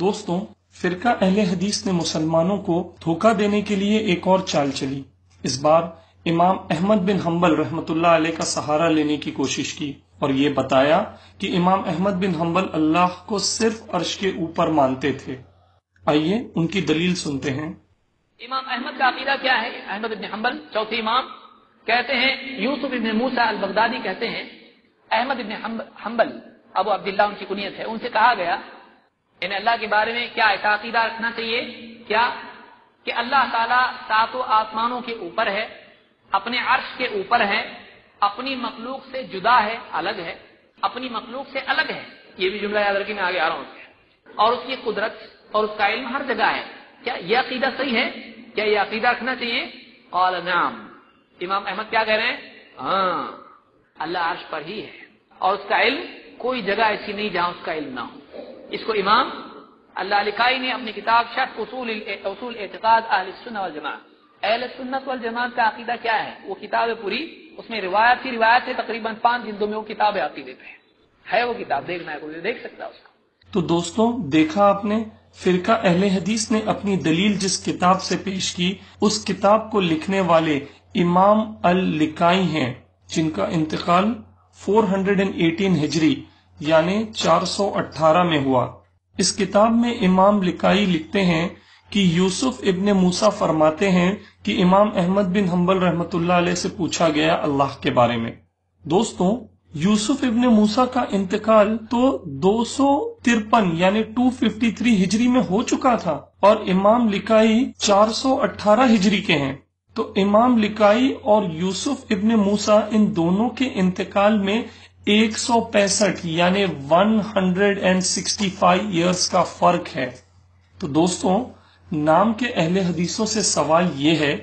دوستوں، فرقہ اہل حدیث نے مسلمانوں کو دھوکہ دینے کے لیے ایک اور چال چلی۔ اس بار امام احمد بن حنبل رحمۃ اللہ علیہ کا سہارا لینے کی کوشش کی اور یہ بتایا کہ امام احمد بن حنبل اللہ کو صرف عرش کے اوپر مانتے تھے۔ آئیے ان کی دلیل سنتے ہیں۔ امام احمد کا عقیدہ کیا ہے؟ احمد بن حنبل چوتھے امام کہتے ہیں، یوسف بن موسیٰ البغدادی کہتے ہیں، احمد بن حنبل ابو عبداللہ ان کی کنیت ہے، ان سے کہا گیا انہیں اللہ کے بارے میں کیا ایسا عقیدہ رکھنا چاہیے کیا کہ اللہ تعالیٰ ساتوں آسمانوں کے اوپر ہے، اپنے عرش کے اوپر ہے، اپنی مخلوق سے جدا ہے، الگ ہے، اپنی مخلوق سے الگ ہے، یہ بھی جملہ یاد رکھیں، میں آگے آ رہا ہوں، اور اس کی قدرت اور اس کا علم ہر جگہ ہے۔ کیا یہ عقیدہ صحیح ہے؟ کیا یہ عقیدہ رکھنا چاہیے؟ قال نعم، امام احمد کیا کہہ رہے ہیں؟ ہاں، اللہ عرش پر ہی ہے اور اس کا علم کوئی جگہ ایسی نہیں جہاں اس کا علم نہ ہو۔ اس کو امام اللہ لکھائی نے اپنی کتاب شرح اصول اعتقاد اہل سنت والجماعت، اہل سنت والجماعت کا عقیدہ کیا ہے، وہ کتاب ہے پوری، اس میں روایت ہے، تقریباً 5 جلدوں میں وہ کتاب ہے عقیدے پہ ہے، وہ کتاب دیکھنا ہے، کوئی دیکھ سکتا ہے اس کو۔ تو دوستوں، دیکھا آپ نے، فرقہ اہل حدیث نے اپنی دلیل جس کتاب سے پیش کی، اس کتاب کو لکھنے والے امام اللکائی ہیں، جن کا انتقال 418 ہجری یعنی 418 میں ہوا۔ اس کتاب میں امام لکائی لکھتے ہیں کہ یوسف ابن موسیٰ فرماتے ہیں کہ امام احمد بن حنبل رحمۃ اللہ علیہ سے پوچھا گیا اللہ کے بارے میں۔ دوستوں، یوسف ابن موسیٰ کا انتقال تو 253 یعنی 253 ہجری میں ہو چکا تھا اور امام لکائی 418 ہجری کے ہیں۔ تو امام لکائی اور یوسف ابن موسیٰ ان دونوں کے انتقال میں 165 یعنی 165 ایئرز کا فرق ہے۔ تو دوستوں، نام کے اہل حدیثوں سے سوال یہ ہے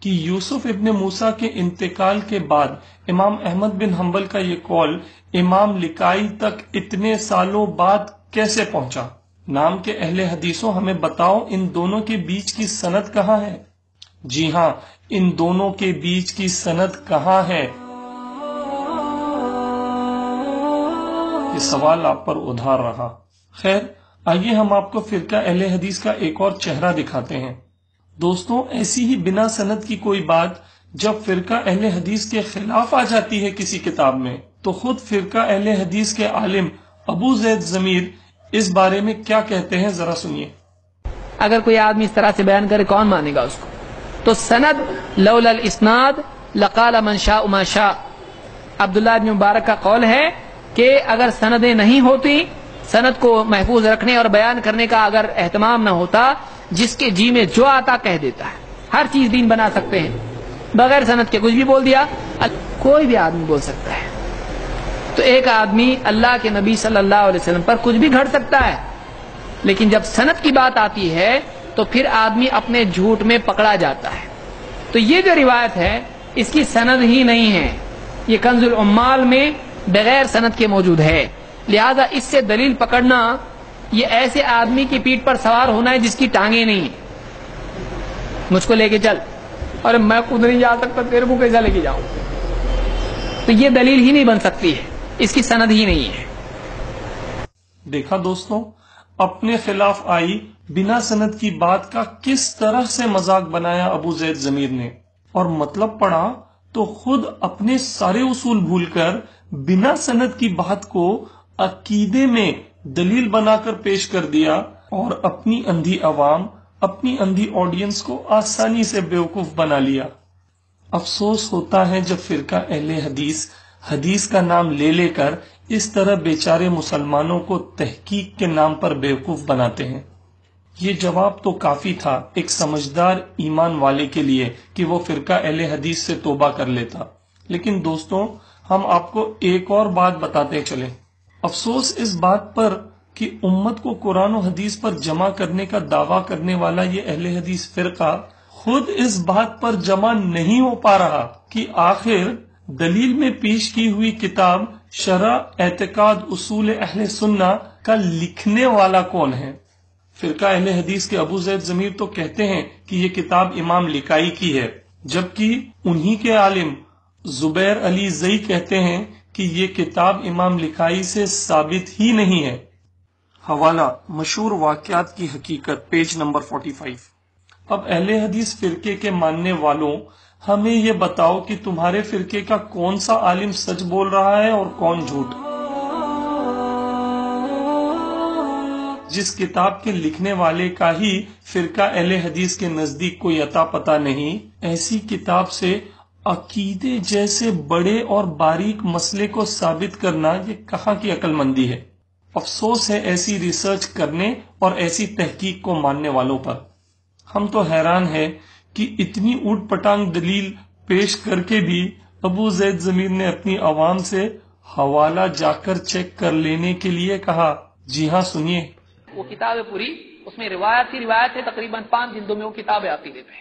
کہ یوسف ابن موسیٰ کے انتقال کے بعد امام احمد بن حنبل کا یہ قول امام لکائی تک اتنے سالوں بعد کیسے پہنچا؟ نام کے اہل حدیثوں ہمیں بتاؤ، ان دونوں کے بیچ کی سند کہاں ہے؟ جی ہاں، ان دونوں کے بیچ کی سند کہاں ہے؟ یہ سوال آپ پر ادھار رہا۔ خیر، آئیے ہم آپ کو فرقہ اہل حدیث کا ایک اور چہرہ دکھاتے ہیں۔ دوستوں، ایسی ہی بنا سند کی کوئی بات جب فرقہ اہل حدیث کے خلاف آ جاتی ہے کسی کتاب میں، تو خود فرقہ اہل حدیث کے عالم ابو زید ضمیر اس بارے میں کیا کہتے ہیں، ذرا سنیے۔ اگر کوئی آدمی اس طرح سے بیان کرے، کون مانے گا اس کو؟ تو سند لولا الاسناد لقال من شاء ما شاء، عبداللہ بن مبارک کا قول ہے کہ اگر سندیں نہیں ہوتی، سند کو محفوظ رکھنے اور بیان کرنے کا اگر اہتمام نہ ہوتا، جس کے جی میں جو آتا کہہ دیتا ہے، ہر چیز دین بنا سکتے ہیں، بغیر سند کے کچھ بھی بول دیا، کوئی بھی آدمی بول سکتا ہے۔ تو ایک آدمی اللہ کے نبی صلی اللہ علیہ وسلم پر کچھ بھی گھڑ سکتا ہے، لیکن جب سند کی بات آتی ہے تو پھر آدمی اپنے جھوٹ میں پکڑا جاتا ہے۔ تو یہ جو روایت ہے اس کی سند ہی نہیں ہے، یہ کنز العمال میں بغیر سند کے موجود ہے، لہذا اس سے دلیل پکڑنا یہ ایسے آدمی کی پیٹھ پر سوار ہونا ہے جس کی ٹانگیں نہیں ہیں، مجھ کو لے کے چل، اور میں خود نہیں جا سکتا، تیرے کو کیسا لے کے جاؤں؟ تو یہ دلیل ہی نہیں بن سکتی ہے، اس کی سند ہی نہیں ہے۔ دیکھا دوستوں، اپنے خلاف آئی بنا سند کی بات کا کس طرح سے مذاق بنایا ابو زید ضمیر نے، اور مطلب پڑا تو خود اپنے سارے اصول بھول کر بنا سند کی بات کو عقیدے میں دلیل بنا کر پیش کر دیا، اور اپنی اندھی عوام، اپنی اندھی آڈینس کو آسانی سے بیوقوف بنا لیا۔ افسوس ہوتا ہے جب فرقہ اہل حدیث کا نام لے لے کر اس طرح بیچارے مسلمانوں کو تحقیق کے نام پر بیوقوف بناتے ہیں۔ یہ جواب تو کافی تھا ایک سمجھدار ایمان والے کے لیے کہ وہ فرقہ اہل حدیث سے توبہ کر لیتا، لیکن دوستوں، ہم آپ کو ایک اور بات بتاتے چلیں۔ افسوس اس بات پر کہ امت کو قرآن و حدیث پر جمع کرنے کا دعویٰ کرنے والا یہ اہل حدیث فرقہ خود اس بات پر جمع نہیں ہو پا رہا کہ آخر دلیل میں پیش کی ہوئی کتاب شرح اعتقاد اصول اہل سنہ کا لکھنے والا کون ہے۔ فرقہ اہل حدیث کے ابو زید ضمیر تو کہتے ہیں کہ یہ کتاب امام لکائی کی ہے، جبکہ انہی کے عالم زبیر علی زئی کہتے ہیں کہ یہ کتاب امام لکائی سے ثابت ہی نہیں ہے۔ حوالہ مشہور واقعات کی حقیقت، پیج نمبر 45۔ اب اہل حدیث فرقے کے ماننے والوں، ہمیں یہ بتاؤ کہ تمہارے فرقے کا کون سا عالم سچ بول رہا ہے اور کون جھوٹ۔ جس کتاب کے لکھنے والے کا ہی فرقہ اہل حدیث کے نزدیک کوئی عطا پتہ نہیں، ایسی کتاب سے عقیدے جیسے بڑے اور باریک مسئلے کو ثابت کرنا یہ کہاں کی عقل مندی ہے۔ افسوس ہے ایسی ریسرچ کرنے اور ایسی تحقیق کو ماننے والوں پر۔ ہم تو حیران ہیں کہ اتنی اوٹ پٹانگ دلیل پیش کر کے بھی ابو زید ضمیر نے اپنی عوام سے حوالہ جا کر چیک کر لینے کے لیے کہا۔ جی ہاں، سنیے۔ وہ کتاب ہے پوری، اس میں روایت ہی روایت ہے، تقریباً 5 جلدوں میں وہ کتاب ہے عقیدے پہ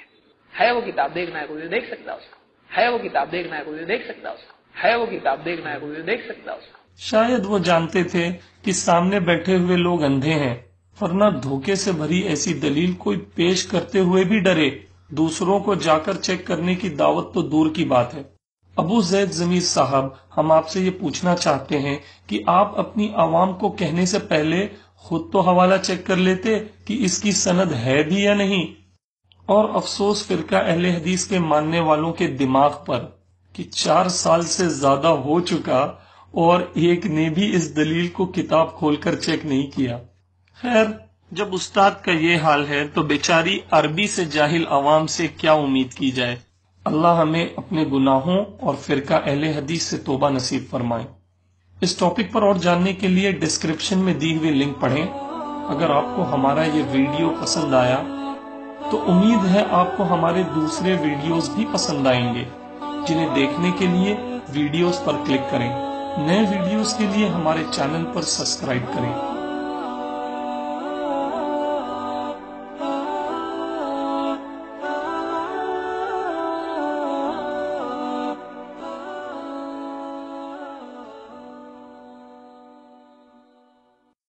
ہے۔ وہ کتاب دیکھنا ہے کوئی دیکھ سکتا ہے اس کو، ہے وہ کتاب دیکھنا ہے کوئی دیکھ سکتا ہے اس کو، ہے وہ کتاب دیکھنا ہے کوئی دیکھ سکتا ہے اس کو۔ شاید وہ جانتے تھے کہ سامنے بیٹھے ہوئے لوگ اندھے ہیں، ورنہ دھوکے سے بھری ایسی دلیل کوئی پیش کرتے ہوئے بھی ڈرے۔ دوسروں کو جا کر چیک کرنے کی دعوت تو دور کی بات ہے۔ ابو زید ضمیر صاحب، ہم آپ سے یہ پوچھنا چاہتے ہیں کہ آپ اپنی عوام کو کہنے سے پہلے خود تو حوالہ چیک کر لیتے کہ اس کی سند ہے بھی یا نہیں۔ اور افسوس فرقہ اہل حدیث کے ماننے والوں کے دماغ پر کہ 4 سال سے زیادہ ہو چکا اور ایک نے بھی اس دلیل کو کتاب کھول کر چیک نہیں کیا۔ خیر، جب استاد کا یہ حال ہے تو بیچاری عربی سے جاہل عوام سے کیا امید کی جائے۔ اللہ ہمیں اپنے گناہوں اور فرقہ اہل حدیث سے توبہ نصیب فرمائے۔ اس ٹاپک پر اور جاننے کے لیے ڈسکرپشن میں دی ہوئی لنک پڑھیں۔ اگر آپ کو ہمارا یہ ویڈیو پسند آیا تو امید ہے آپ کو ہمارے دوسرے ویڈیوز بھی پسند آئیں گے، جنہیں دیکھنے کے لیے ویڈیوز پر کلک کریں۔ نئے ویڈیوز کے لیے ہمارے چینل پر سبسکرائب کریں۔